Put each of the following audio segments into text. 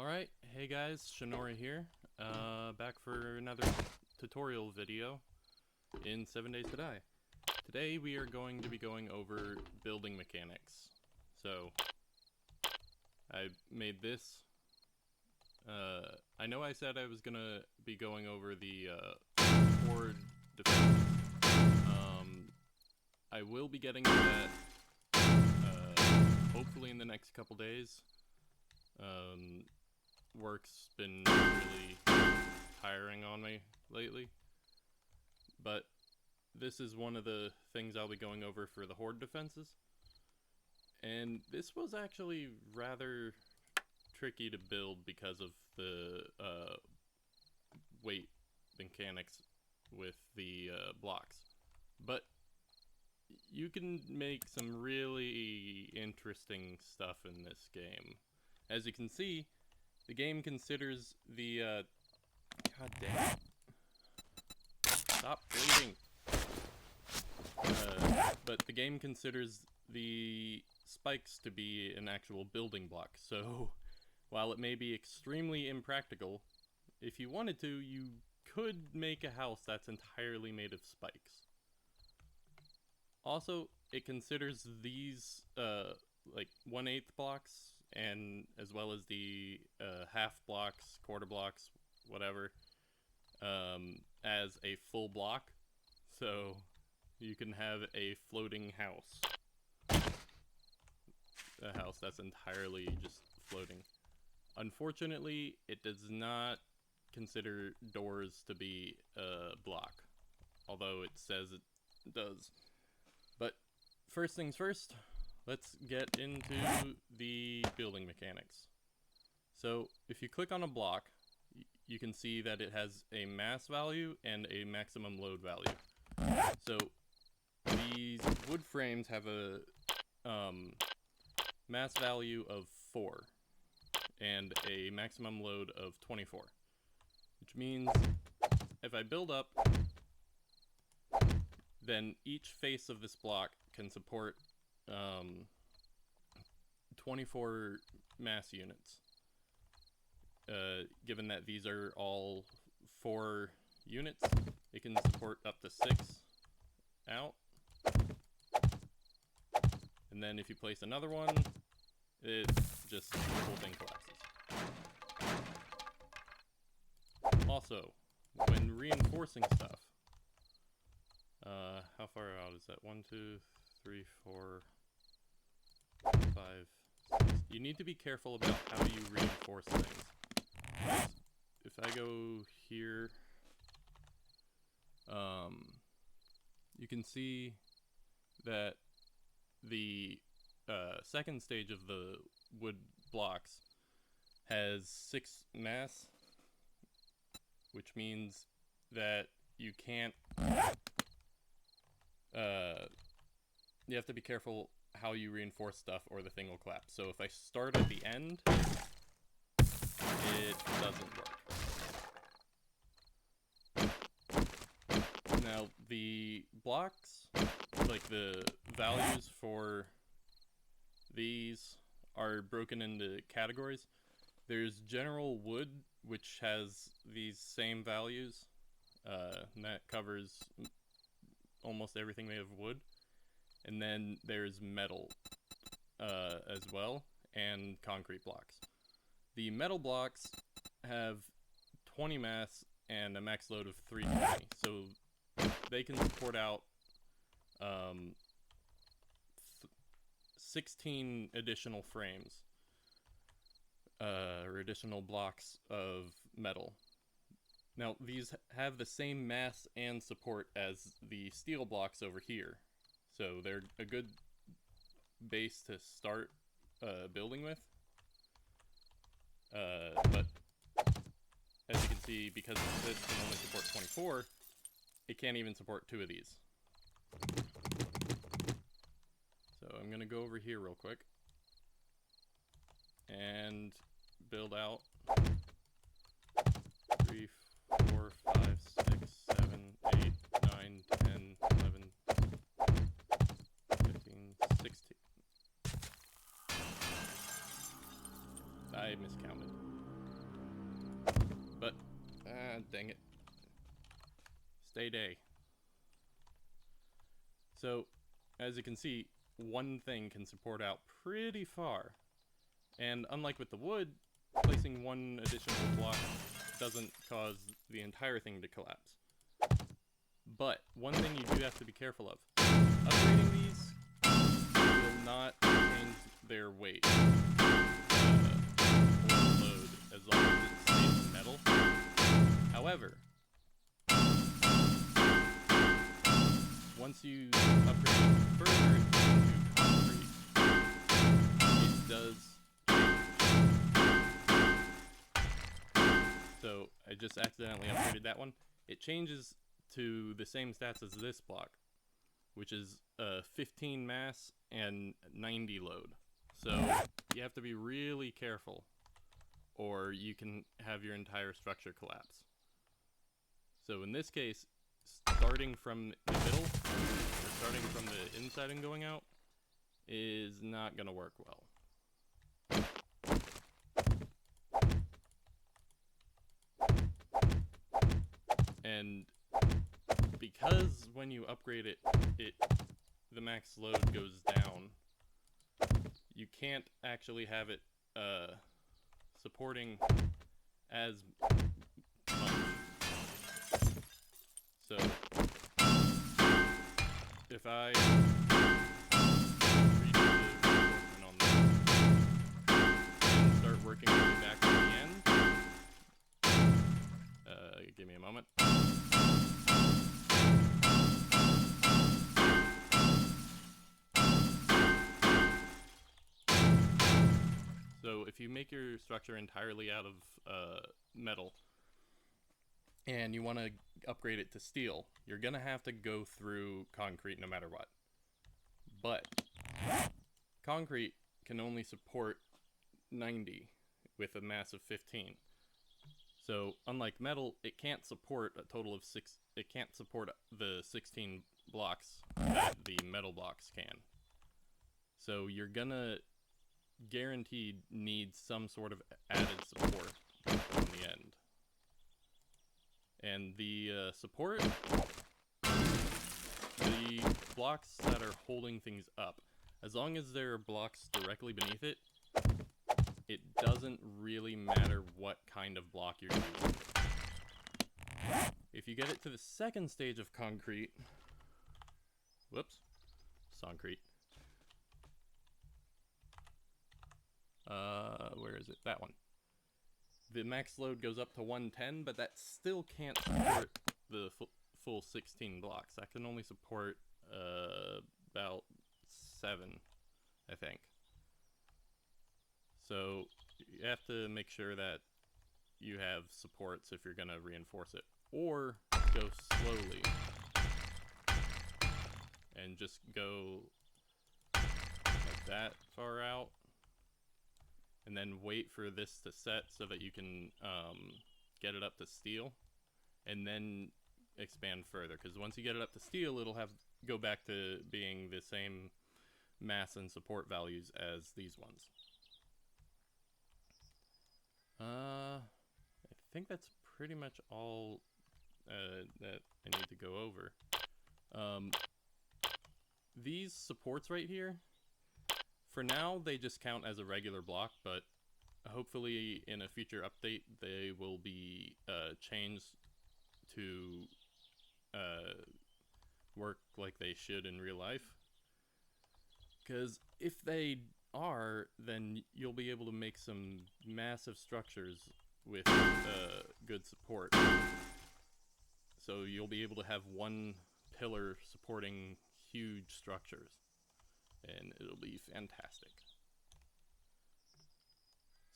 Alright, hey guys, Shinori here, back for another tutorial video in 7 Days to Die. Today we are going to be going over building mechanics. So, I made this. I know I said I was gonna be going over the horde defense. I will be getting to that, hopefully in the next couple days. Work's been really tiring on me lately, but this is one of the things I'll be going over for the horde defenses, and this was actually rather tricky to build because of the weight mechanics with the blocks, but you can make some really interesting stuff in this game. As you can see, the game considers the, god damn it. Stop bleeding! But the game considers the spikes to be an actual building block, so while it may be extremely impractical, if you wanted to, you could make a house that's entirely made of spikes. Also, it considers these, like 1/8 blocks, and as well as the half blocks, quarter blocks, whatever, as a full block. So you can have a floating house. A house that's entirely just floating. Unfortunately, it does not consider doors to be a block, although it says it does. But first things first, let's get into the building mechanics. So if you click on a block, you can see that it has a mass value and a maximum load value. So these wood frames have a mass value of 4 and a maximum load of 24, which means if I build up, then each face of this block can support 24 mass units. Given that these are all 4 units, it can support up to 6 out. And then if you place another one, it just the whole thing collapses. Also, when reinforcing stuff, how far out is that? 1, 2, 3, 4, 5, 6. You need to be careful about how you reinforce things. If I go here, you can see that the second stage of the wood blocks has 6 mass, which means that you can't, you have to be careful how you reinforce stuff or the thing will collapse. So if I start at the end, it doesn't work. Now the blocks, like the values for these, are broken into categories. There's general wood, which has these same values, and that covers almost everything made of wood. And then there's metal as well, and concrete blocks. The metal blocks have 20 mass and a max load of 320, so they can support out 16 additional frames, or additional blocks of metal. Now, these have the same mass and support as the steel blocks over here, so they're a good base to start building with. But as you can see, because this can only support 24, it can't even support 2 of these. So I'm gonna go over here real quick and build out 3, 4, 5, 6, 7, 8, 9, 10, 11, 15, 16. I miscounted. But, dang it. Stay day. So, as you can see, one thing can support out pretty far. And unlike with the wood, placing one additional block doesn't cause the entire thing to collapse. But one thing you do have to be careful of. Upgrading these will not change their weight or load as long as it stays metal. However, once you upgrade further into concrete, it does change. So I just accidentally upgraded that one. It changes to the same stats as this block, which is 15 mass and 90 load. So you have to be really careful, or you can have your entire structure collapse. So in this case, starting from the middle, or starting from the inside and going out, is not going to work well. And because when you upgrade it, the max load goes down, you can't actually have it supporting as much. So if I redo the reinforcement on this and start working my way back to the end, give me a moment. So if you make your structure entirely out of metal and you want to upgrade it to steel, you're going to have to go through concrete no matter what. But concrete can only support 90 with a mass of 15. So unlike metal, it can't support a total of 6. It can't support the 16 blocks that the metal blocks can. So you're gonna guaranteed need some sort of added support on the end. And the support, the blocks that are holding things up, as long as there are blocks directly beneath it, it doesn't really matter what kind of block you're using. If you get it to the second stage of concrete, concrete. Where is it? That one. The max load goes up to 110, but that still can't support the full 16 blocks. That can only support about 7, I think. So you have to make sure that you have supports if you're going to reinforce it, or go slowly and just go like that far out, and then wait for this to set so that you can get it up to steel, and then expand further, because once you get it up to steel, it'll go back to being the same mass and support values as these ones. I think that's pretty much all that I need to go over. These supports right here, for now they just count as a regular block, but hopefully in a future update they will be changed to work like they should in real life. Because if they are, then you'll be able to make some massive structures with good support. So you'll be able to have one pillar supporting huge structures, and it'll be fantastic.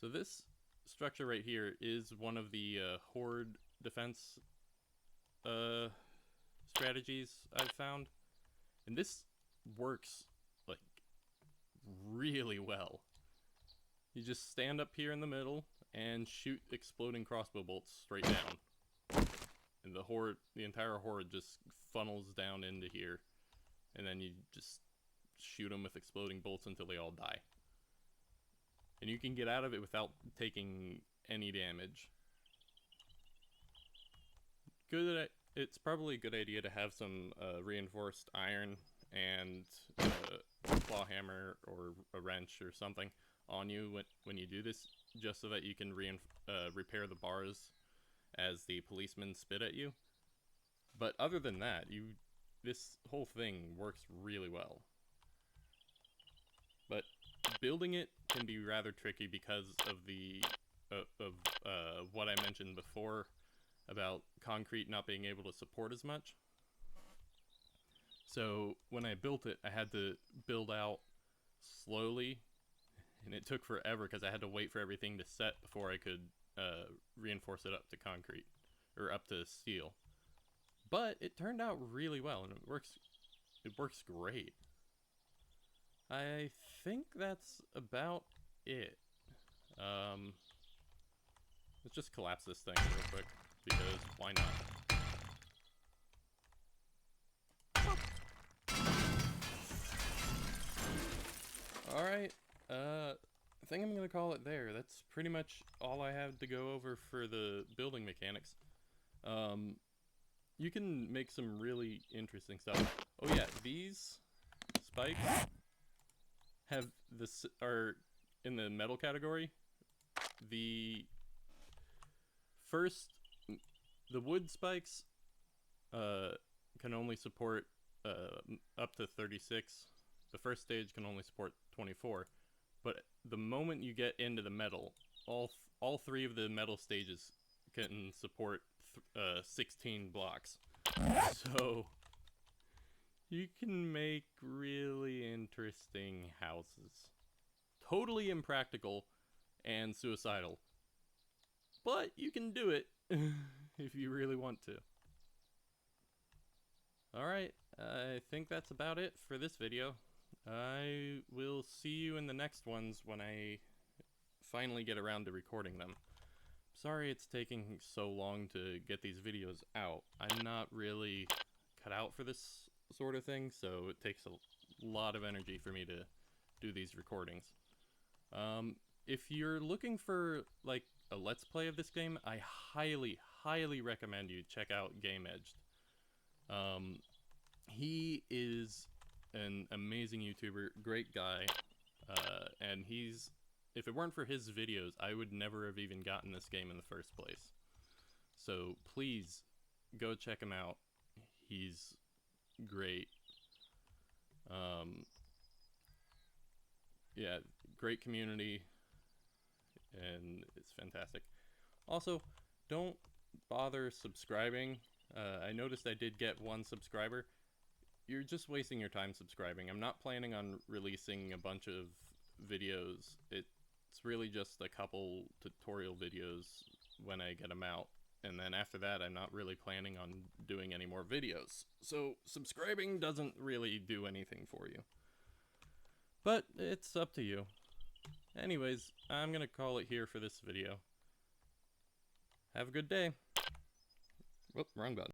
So this structure right here is one of the horde defense strategies I've found, and this works like really well. You just stand up here in the middle and shoot exploding crossbow bolts straight down, and the entire horde just funnels down into here, and then you just shoot them with exploding bolts until they all die. And you can get out of it without taking any damage. it's probably a good idea to have some reinforced iron and a claw hammer or a wrench or something on you when you do this, just so that you can repair the bars as the policemen spit at you. But other than that, this whole thing works really well. But building it can be rather tricky because of the what I mentioned before about concrete not being able to support as much. So when I built it, I had to build out slowly, and it took forever because I had to wait for everything to set before I could reinforce it up to concrete, or up to steel. But it turned out really well, and it works great. I think that's about it. Let's just collapse this thing real quick, because why not? Alright, I think I'm gonna call it there. That's pretty much all I have to go over for the building mechanics. You can make some really interesting stuff. Oh yeah, these spikes are in the metal category. The wood spikes can only support up to 36. The first stage can only support 24. But the moment you get into the metal, all three of the metal stages can support 16 blocks. So you can make really interesting houses. Totally impractical and suicidal. But you can do it if you really want to. Alright, I think that's about it for this video. I will see you in the next ones when I finally get around to recording them. Sorry it's taking so long to get these videos out. I'm not really cut out for this sort of thing, so it takes a lot of energy for me to do these recordings. If you're looking for like a let's play of this game, I highly recommend you check out GameEdged. He is an amazing YouTuber, great guy, and if it weren't for his videos, I would never have even gotten this game in the first place. So please go check him out. He's great. Yeah, great community, and it's fantastic. Also, don't bother subscribing. I noticed I did get 1 subscriber. You're just wasting your time subscribing. I'm not planning on releasing a bunch of videos. It's really just a couple tutorial videos when I get them out. And then after that, I'm not really planning on doing any more videos. So subscribing doesn't really do anything for you. But it's up to you. Anyways, I'm gonna call it here for this video. Have a good day. Whoop, wrong button.